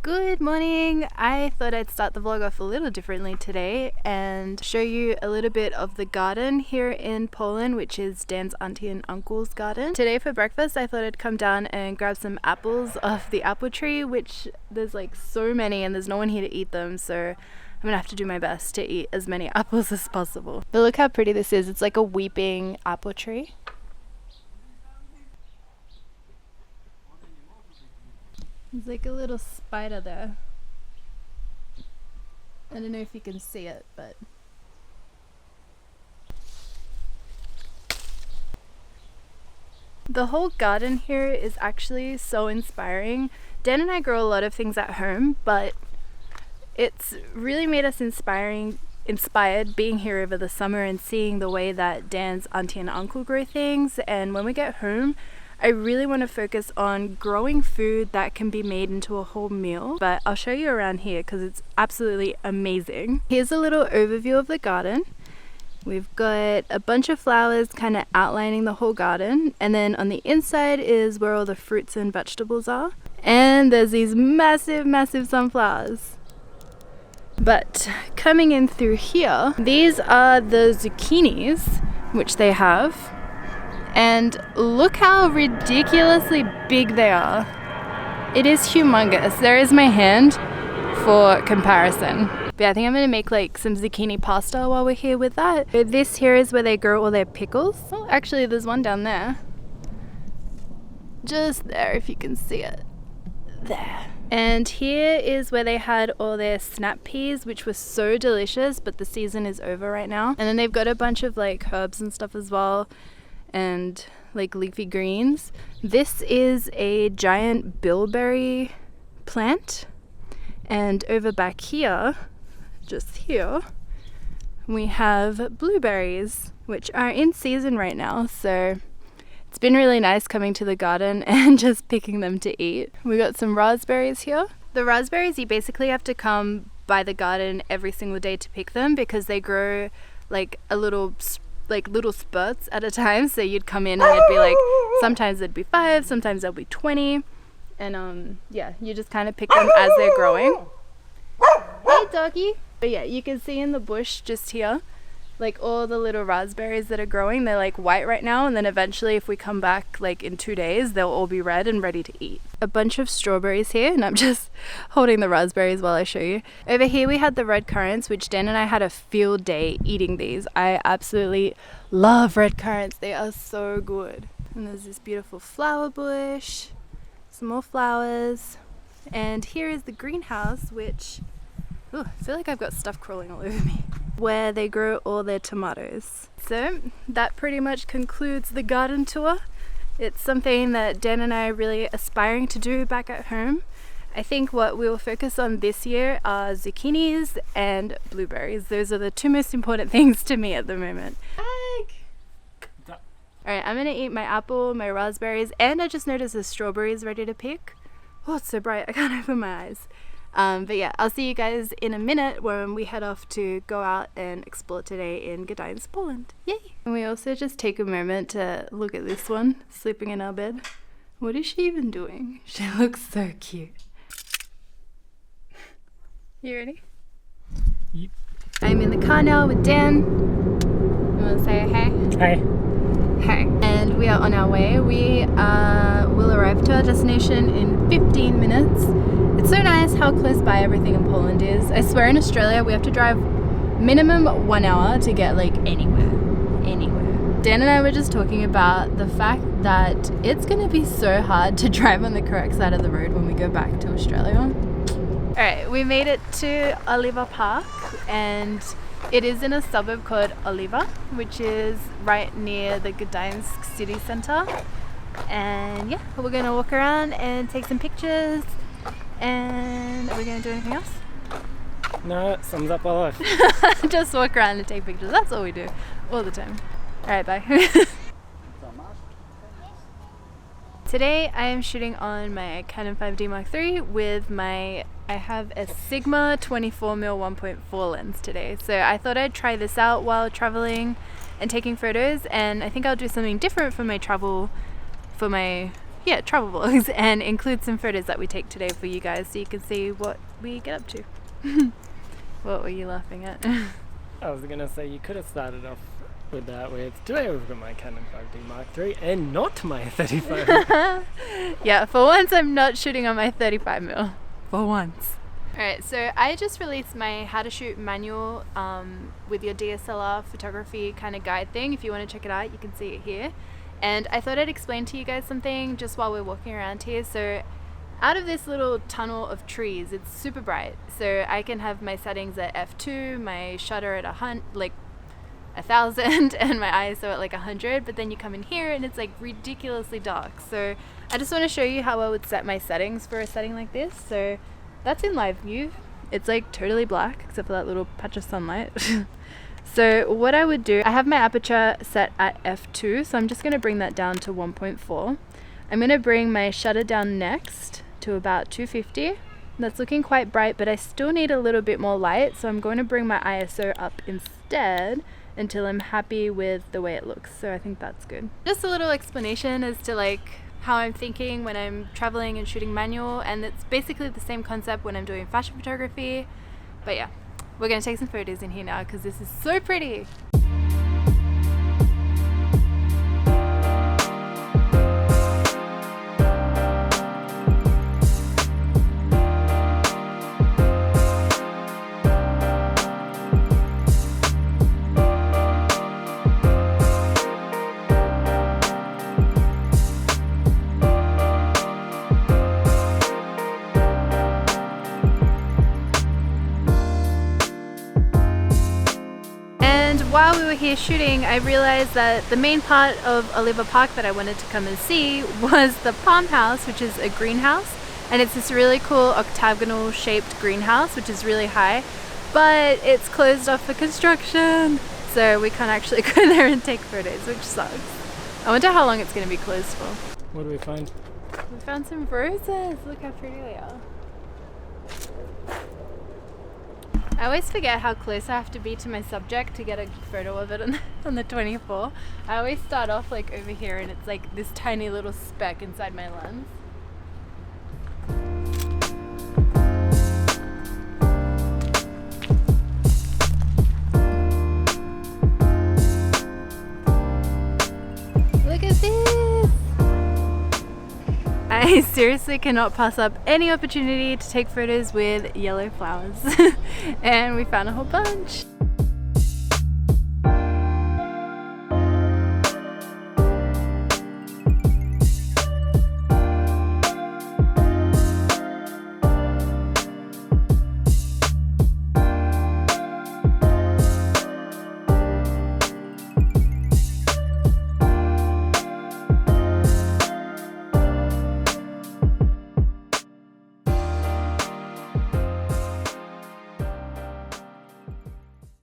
Good morning! I thought I'd start the vlog off a little differently today and show you a little bit of the garden here in Poland, which is Dan's auntie and uncle's garden. Today for breakfast I thought I'd come down and grab some apples off the apple tree, which there's like so many and there's no one here to eat them, so I'm gonna have to do my best to eat as many apples as possible. But look how pretty this is. It's like a weeping apple tree. There's like a little spider there. I don't know if you can see it, but the whole garden here is actually so inspiring. Dan and I grow a lot of things at home, but it's really made us inspired being here over the summer and seeing the way that Dan's auntie and uncle grow things. And when we get home, I really want to focus on growing food that can be made into a whole meal, but I'll show you around here because it's absolutely amazing. Here's a little overview of the garden. We've got a bunch of flowers kind of outlining the whole garden, and then on the inside is where all the fruits and vegetables are. And there's these massive sunflowers. But coming in through here, these are the zucchinis, which they have. And look how ridiculously big they are. It is humongous. There is my hand for comparison. But yeah, I think I'm gonna make like some zucchini pasta while we're here with that. This here is where they grow all their pickles. Oh, actually there's one down there. Just there, if you can see it. There. And here is where they had all their snap peas, which were so delicious, but the season is over right now. And then they've got a bunch of like herbs and stuff as well, and like leafy greens. This is a giant bilberry plant, and over back here, just here, we have blueberries, which are in season right now, so it's been really nice coming to the garden and just picking them to eat. We got some raspberries here. The raspberries, you basically have to come by the garden every single day to pick them because they grow like little spurts at a time. So you'd come in and it'd be like, sometimes there'd be 5, sometimes there'll be 20, and yeah, you just kind of pick them as they're growing. Hey doggy! But yeah, you can see in the bush just here, like all the little raspberries that are growing. They're like white right now, and then eventually if we come back like in 2 days, they'll all be red and ready to eat. A bunch of strawberries here, and I'm just holding the raspberries while I show you. Over here we had the red currants, which Dan and I had a field day eating these. I absolutely love red currants. They are so good. And there's this beautiful flower bush, some more flowers, and here is the greenhouse, which I feel like I've got stuff crawling all over me, where they grow all their tomatoes. So that pretty much concludes the garden tour. It's something that Dan and I are really aspiring to do back at home. I think what we'll focus on this year are zucchinis and blueberries. Those are the two most important things to me at the moment. Alright, I'm gonna eat my apple, my raspberries, and I just noticed the strawberries ready to pick. Oh, it's so bright, I can't open my eyes. But yeah, I'll see you guys in a minute when we head off to go out and explore today in GDANSK, Poland. Yay! And we also just take a moment to look at this one sleeping in our bed. What is she even doing? She looks so cute. You ready? Yep. I'm in the car now with Dan. You want to say hey? Hi. Hey. And we are on our way. We will arrive to our destination in 15 minutes. It's so nice how close by everything in Poland is. I swear in Australia we have to drive minimum 1 hour to get like anywhere. Dan and I were just talking about the fact that it's gonna be so hard to drive on the correct side of the road when we go back to Australia. Alright, we made it to OLIWA Park, and it is in a suburb called OLIWA, which is right near the GDANSK city center. And yeah, we're gonna walk around and take some pictures. And are we going to do anything else? No, sums up our life. Just walk around and take pictures. That's all we do, all the time. Alright, bye. Today I am shooting on my Canon 5D Mark III with I have a Sigma 24mm 1.4 lens today. So I thought I'd try this out while traveling and taking photos, and I think I'll do something different for my travel, for my yeah, travel vlogs and include some photos that we take today for you guys so you can see what we get up to. What were you laughing at? I was gonna say you could have started off with that with today we've got my Canon 5D Mark III and not my 35. Yeah, for once I'm not shooting on my 35mm. For once. Alright, so I just released my how to shoot manual with your DSLR photography kind of guide thing. If you want to check it out, you can see it here. And I thought I'd explain to you guys something just while we're walking around here. So out of this little tunnel of trees, it's super bright. So I can have my settings at f2, my shutter at 1,000 and my ISO at like 100, but then you come in here and it's like ridiculously dark. So I just want to show you how I would set my settings for a setting like this. So that's in live view. It's like totally black except for that little patch of sunlight. So what I would do, I have my aperture set at f2, so I'm just going to bring that down to 1.4. I'm going to bring my shutter down next to about 250. That's looking quite bright, but I still need a little bit more light, so I'm going to bring my ISO up instead until I'm happy with the way it looks. So I think that's good. Just a little explanation as to like how I'm thinking when I'm traveling and shooting manual, and it's basically the same concept when I'm doing fashion photography. But yeah, we're gonna take some photos in here now because this is so pretty. While we were here shooting, I realized that the main part of OLIWA Park that I wanted to come and see was the palm house, which is a greenhouse, and it's this really cool octagonal shaped greenhouse which is really high, but it's closed off for construction, so we can't actually go there and take photos, which sucks. I wonder how long it's going to be closed for. What do we find? We found some roses. Look how pretty they are. I always forget how close I have to be to my subject to get a photo of it on the 24. I always start off like over here and it's like this tiny little speck inside my lens. Look at this! I seriously cannot pass up any opportunity to take photos with yellow flowers. And we found a whole bunch.